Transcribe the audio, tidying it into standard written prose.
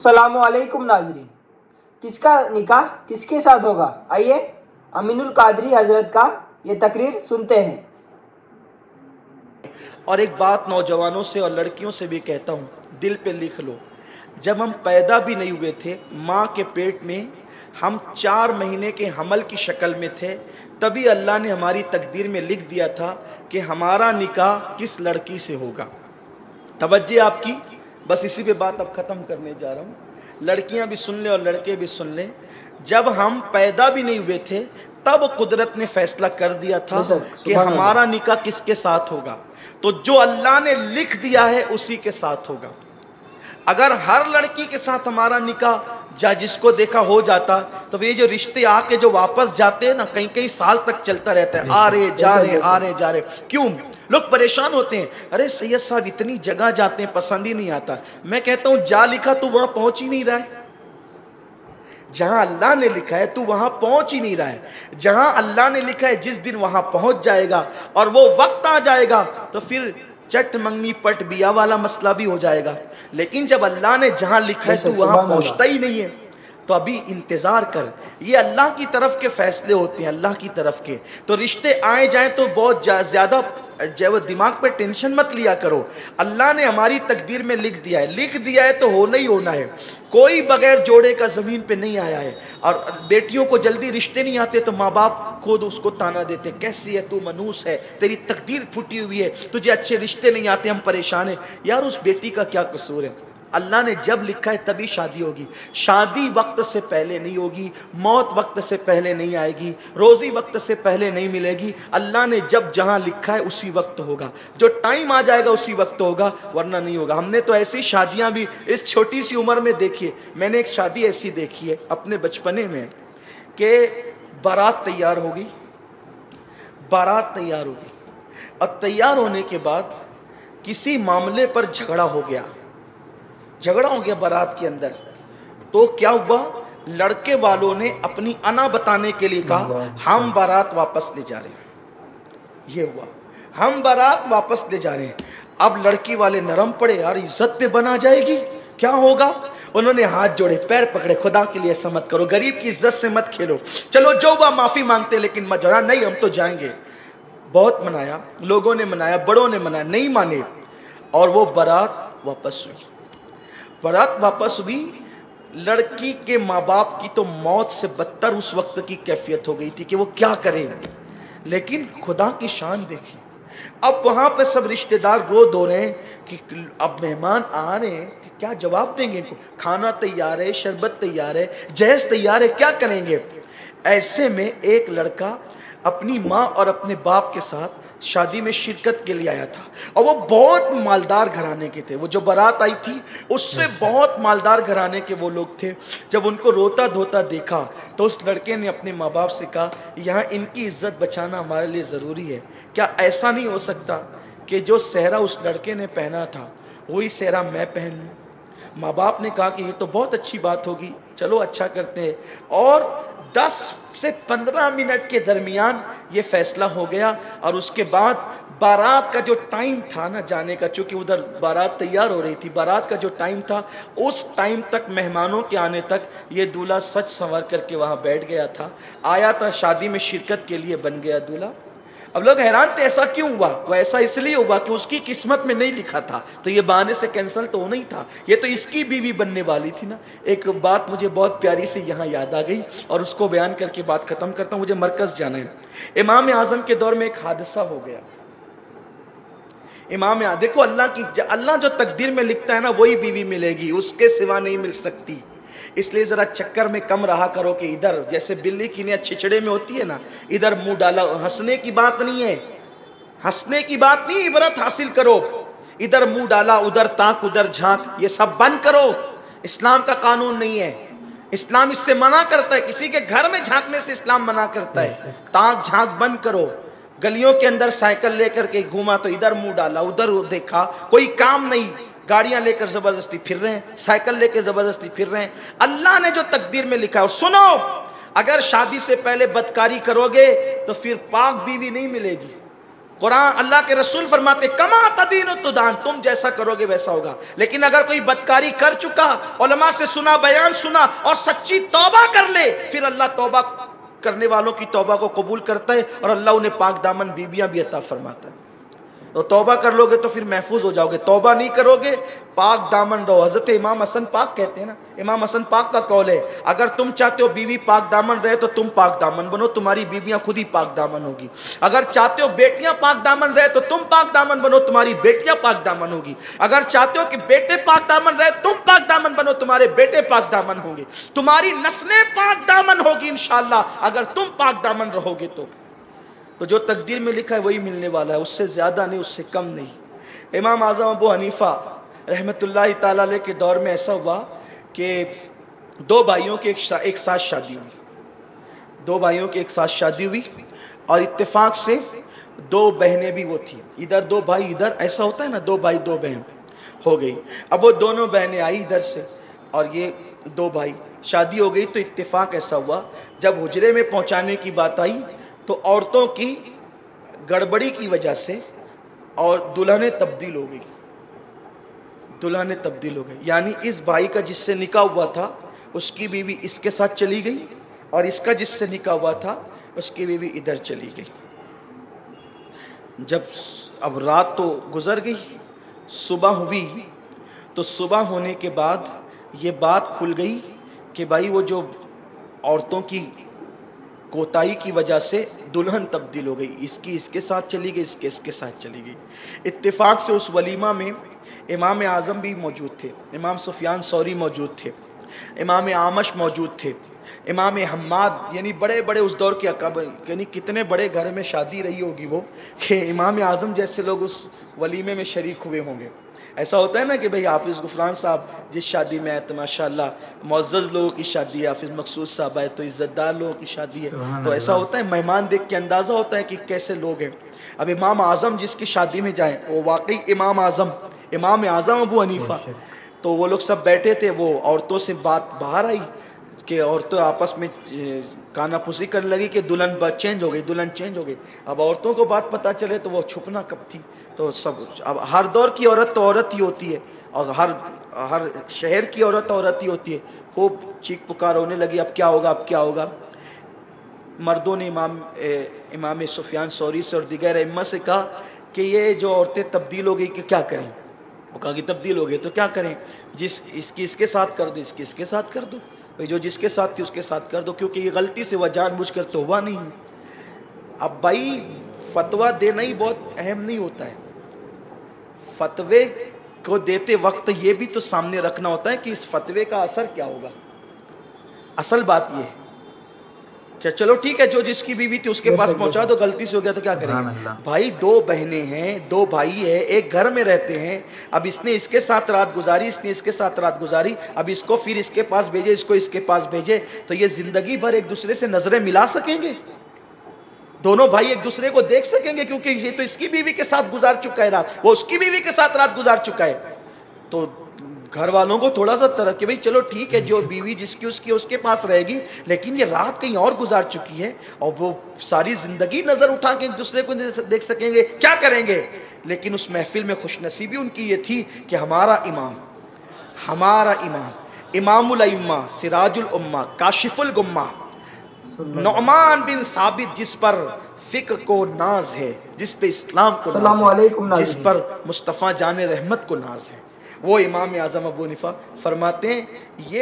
अस्सलामु अलैकुम नाज़रीन, किसका निकाह किसके साथ होगा? आइए अमीनुल कादरी हजरत का ये तकरीर सुनते हैं। और एक बात नौजवानों से और लड़कियों से भी कहता हूँ, दिल पे लिख लो, जब हम पैदा भी नहीं हुए थे, माँ के पेट में हम 4 महीने के हमल की शक्ल में थे, तभी अल्लाह ने हमारी तकदीर में लिख दिया था कि हमारा निकाह किस लड़की से होगा। तवज्जो आपकी, बस इसी पे बात अब ख़त्म करने जा रहा हूँ। लड़कियां भी सुन लें और लड़के भी सुन लें। जब हम पैदा भी नहीं हुए थे तब कुदरत ने फैसला कर दिया था कि हमारा निकाह किसके साथ होगा। तो जो अल्लाह ने लिख दिया है उसी के साथ होगा। अगर हर लड़की के साथ हमारा निकाह जिसको देखा हो जाता तो ये जो रिश्ते आके जो वापस जाते हैं ना, कई कई साल तक चलता रहता है, आ रहे जा रहे आ रहे जा रहे। क्यों लोग परेशान होते हैं? अरे सैयद साहब इतनी जगह जाते हैं, पसंद ही नहीं आता। मैं कहता हूं जा लिखा तू वहां पहुंच ही नहीं रहा है। जहां अल्लाह ने लिखा है तू वहां पहुंच ही नहीं रहा है। जहां अल्लाह ने लिखा है जिस दिन वहां पहुंच जाएगा और वो वक्त आ जाएगा तो फिर चट मंगनी पट बिया वाला मसला भी हो जाएगा। लेकिन जब अल्लाह ने जहां लिखा है तू वहां पहुंचता ही नहीं है, तो अभी इंतजार कर। ये अल्लाह की तरफ के फैसले होते हैं, अल्लाह की तरफ के। तो रिश्ते आए जाए तो बहुत ज्यादा जो दिमाग पे टेंशन मत लिया करो। अल्लाह ने हमारी तकदीर में लिख दिया है तो होना ही होना है। कोई बगैर जोड़े का जमीन पे नहीं आया है। और बेटियों को जल्दी रिश्ते नहीं आते तो माँ बाप खुद उसको ताना देते, कैसी है तू, मनूस है, तेरी तकदीर फूटी हुई है, तुझे अच्छे रिश्ते नहीं आते, हम परेशान हैं। यार उस बेटी का क्या कसूर है? अल्लाह ने जब लिखा है तभी शादी होगी। शादी वक्त से पहले नहीं होगी, मौत वक्त से पहले नहीं आएगी, रोजी वक्त से पहले नहीं मिलेगी। अल्लाह ने जब जहां लिखा है उसी वक्त होगा। जो टाइम आ जाएगा उसी वक्त होगा, वरना नहीं होगा। हमने तो ऐसी शादियां भी इस छोटी सी उम्र में देखी है। मैंने एक शादी ऐसी देखी है अपने बचपने में कि बारात तैयार होगी और तैयार होने के बाद किसी मामले पर झगड़ा हो गया बारात के अंदर। तो क्या हुआ, लड़के वालों ने अपनी अना बताने के लिए कहा हम बारात वापस ले जा रहे हैं। ये हुआ, हम बारात वापस ले जा रहे हैं। अब लड़की वाले नरम पड़े, यार इज्जत पे बना जाएगी, क्या होगा। उन्होंने हाथ जोड़े, पैर पकड़े, खुदा के लिए ऐसा मत करो, गरीब की इज्जत से मत खेलो, चलो जो हुआ माफी मांगते, लेकिन मजरा नहीं, हम तो जाएंगे। बहुत मनाया, लोगों ने मनाया, बड़ों ने मनाया, नहीं माने। और वो बारात वापस हुई। लड़की के माँ बाप की तो मौत से बदतर उस वक्त की कैफियत हो गई थी कि वो क्या करें। लेकिन खुदा की शान देखी, अब वहां पे सब रिश्तेदार रो धो रहे हैं कि अब मेहमान आ रहे हैं, क्या जवाब देंगे इनको। खाना तैयार है, शरबत तैयार है, जहेज तैयार है, क्या करेंगे। ऐसे में एक लड़का अपनी माँ और अपने बाप के साथ शादी में शिरकत के लिए आया था। और वो बहुत मालदार घराने के थे। वो जो बारात आई थी उससे बहुत मालदार घराने के वो लोग थे। जब उनको रोता धोता देखा तो उस लड़के ने अपने माँ बाप से कहा, यहाँ इनकी इज्जत बचाना हमारे लिए ज़रूरी है। क्या ऐसा नहीं हो सकता कि जो सेहरा उस लड़के ने पहना था वही सेहरा मैं पहन लूँ। माँ बाप ने कहा कि ये तो बहुत अच्छी बात होगी, चलो अच्छा करते हैं। और 10 से 15 मिनट के दरमियान ये फैसला हो गया। और उसके बाद बारात का जो टाइम था ना जाने का, चूंकि उधर बारात तैयार हो रही थी, बारात का जो टाइम था उस टाइम तक, मेहमानों के आने तक ये दूल्हा सच संवर करके वहां बैठ गया था, आया था शादी में शिरकत के लिए, बन गया दूल्हा। अब लोग हैरान थे ऐसा क्यों हुआ। वो ऐसा इसलिए हुआ कि उसकी किस्मत में नहीं लिखा था, तो ये बहाने से कैंसिल तो होना ही था। ये तो इसकी बीवी बनने वाली थी ना। एक बात मुझे बहुत प्यारी से यहाँ याद आ गई और उसको बयान करके बात खत्म करता हूँ, मुझे मरकज जाना है। इमाम आजम के दौर में एक हादसा हो गया। देखो अल्लाह जो तकदीर में लिखता है ना वही बीवी मिलेगी, उसके सिवा नहीं मिल सकती। इसलिए जरा चक्कर में कम रहा करो कि इधर जैसे बिल्ली की नियत छिछड़े में होती है ना, इधर मुंह डाला। हंसने की बात नहीं है, इबरत हासिल करो। इधर मुंह डाला, उधर ताक, उधर झांक, ये सब बंद करो। इस्लाम का कानून नहीं है, इस्लाम इससे मना करता है। किसी के घर में झांकने से इस्लाम मना करता है। ताक झांक बंद करो। गलियों के अंदर साइकिल लेकर के घूमा तो इधर मुंह डाला, उधर देखा, कोई काम नहीं। गाड़ियां लेकर जबरदस्ती फिर रहे हैं, साइकिल लेकर जबरदस्ती फिर रहे हैं। अल्लाह ने जो तकदीर में लिखा है। और सुनो, अगर शादी से पहले बदकारी करोगे तो फिर पाक बीवी नहीं मिलेगी। قرآن اللہ کے رسول فرماتے کما تدین تدان، تم جیسا کرو گے ویسا ہوگا. لیکن اگر کوئی بدکاری کر چکا، علماء سے سنا، بیان سنا اور سچی توبہ کر لے، پھر اللہ توبہ کرنے والوں کی توبہ کو قبول کرتا ہے اور اللہ انہیں پاک دامن بیویاں بھی عطا فرماتا ہے. تو توبہ کر لو گے تو پھر محفوظ ہو جاؤ گے، توبہ نہیں کرو گے پاک دامن رہو. حضرت امام حسن پاک کہتے ہیں نا، امام حسن پاک کا قول ہے اگر تم چاہتے ہو بیوی پاک دامن رہے تو تم پاک دامن بنو، تمہاری بیویاں خود ہی پاک دامن ہوگی. اگر چاہتے ہو بیٹیاں پاک دامن رہے تو تم پاک دامن بنو، تمہاری بیٹیاں پاک دامن ہوگی. اگر چاہتے ہو کہ بیٹے پاک دامن رہے تم پاک دامن بنو، تمہارے بیٹے پاک دامن ہوں گے، تمہاری نسلیں پاک دامن ہوگی انشاءاللہ اگر تم پاک دامن رہو گے. تو جو تقدیر میں لکھا ہے وہی ملنے والا ہے، اس سے زیادہ نہیں، اس سے کم نہیں. امام اعظم ابو حنیفہ رحمۃ اللہ تعالی علیہ کے دور میں ایسا ہوا کہ دو بھائیوں کے ایک ساتھ شادی ہوئی، دو بھائیوں کی ایک ساتھ شادی ہوئی اور اتفاق سے دو بہنیں بھی وہ تھیں، ادھر دو بھائی ادھر، ایسا ہوتا ہے نا دو بھائی دو بہن ہو گئی. اب وہ دونوں بہنیں آئی ادھر سے اور یہ دو بھائی، شادی ہو گئی. تو اتفاق ایسا ہوا جب حجرے میں پہنچانے کی بات آئی تو عورتوں کی گڑبڑی کی وجہ سے اور دلہنیں تبدیل ہو گئی، دلہنیں تبدیل ہو گئی. یعنی اس بھائی کا جس سے نکاح ہوا تھا اس کی بیوی اس کے ساتھ چلی گئی اور اس کا جس سے نکاح ہوا تھا اس کی بیوی ادھر چلی گئی. جب اب رات تو گزر گئی، صبح ہوئی تو صبح ہونے کے بعد یہ بات کھل گئی کہ بھائی وہ جو عورتوں کی کوتاہی کی وجہ سے دلہن تبدیل ہو گئی، اس کی اس کے ساتھ چلی گئی، اس کے ساتھ چلی گئی. اتفاق سے اس ولیمہ میں امام اعظم بھی موجود تھے، امام سفیان ثوری موجود تھے، امام اعمش موجود تھے، امام حماد، یعنی بڑے بڑے اس دور کے اکابر، یعنی کتنے بڑے گھر میں شادی رہی ہوگی وہ کہ امام اعظم جیسے لوگ اس ولیمے میں شریک ہوئے ہوں گے. ایسا ہوتا ہے نا کہ بھئی حافظ غفران صاحب جس شادی میں آئے تو ماشاءاللہ معزز لوگوں کی شادی ہے، حافظ مقصود صاحب آئے تو عزت دار لوگوں کی شادی ہے. تو ایسا ہوتا ہے، مہمان دیکھ کے اندازہ ہوتا ہے کہ کیسے لوگ ہیں. اب امام اعظم جس کی شادی میں جائیں وہ واقعی امام اعظم ابو حنیفہ. تو وہ لوگ سب بیٹھے تھے، وہ عورتوں سے بات باہر آئی کہ عورتیں آپس میں کانا پھوسی کرنے لگی کہ دلہن چینج ہو گئی، دلہن چینج ہو گئی. اب عورتوں کو بات پتہ چلے تو وہ چھپنا کب تھی. تو سب اب ہر دور کی عورت تو عورت ہی ہوتی ہے اور ہر شہر کی عورت عورت ہی ہوتی ہے. خوب چیخ پکار ہونے لگی اب کیا ہوگا، اب کیا ہوگا. مردوں نے امام سفیان ثوری سے اور دیگر ائمہ سے کہا کہ یہ جو عورتیں تبدیل ہو گئی کہ کیا کریں. وہ کہا کہ تبدیل ہو گئی تو کیا کریں، اس کی اس کے ساتھ کر دو، اس کی اس کے ساتھ کر دو. جو جس کے ساتھ تھی اس کے ساتھ کر دو، کیونکہ یہ غلطی سے وہ جان بوجھ کر تو ہوا نہیں ہے. اب بھائی فتویٰ دینا ہی بہت اہم نہیں ہوتا ہے، فتوے کو دیتے وقت یہ بھی تو سامنے رکھنا ہوتا ہے کہ اس فتوے کا اثر کیا ہوگا. اصل بات یہ ہے کہ چلو ٹھیک ہے جو جس کی بیوی تھی اس کے پاس پہنچا دو، غلطی سے ہو گیا تو کیا کریں گے. بھائی دو بہنیں ہیں، دو بھائی ہیں، ایک گھر میں رہتے ہیں. اب اس نے اس کے ساتھ رات گزاری، اس نے اس کے ساتھ رات گزاری، اب اس کو پھر اس کے پاس بھیجے، اس کو اس کے پاس بھیجے تو یہ زندگی بھر ایک دوسرے سے نظریں ملا سکیں گے؟ دونوں بھائی ایک دوسرے کو دیکھ سکیں گے؟ کیونکہ یہ تو اس کی بیوی کے ساتھ گزار چکا ہے رات، وہ اس کی بیوی کے ساتھ رات گزار چکا ہے. تو گھر والوں کو تھوڑا سا طرح کہ بھئی چلو ٹھیک ہے جو بیوی جس کی اس کے پاس رہے گی، لیکن یہ رات کہیں اور گزار چکی ہے اور وہ ساری زندگی نظر اٹھا کے ایک دوسرے کو دیکھ سکیں گے، کیا کریں گے. لیکن اس محفل میں خوش نصیبی ان کی یہ تھی کہ ہمارا امام امام الائمہ، سراج الامہ، کاشف الغمہ، نعمان بن ثابت، جس پر فقہ کو ناز ہے، جس پہ اسلام کو السلام ناز علیکم ہے، جس پر مصطفیٰ جان رحمت کو ناز ہے، وہ امام اعظم ابو حنیفہ فرماتے ہیں یہ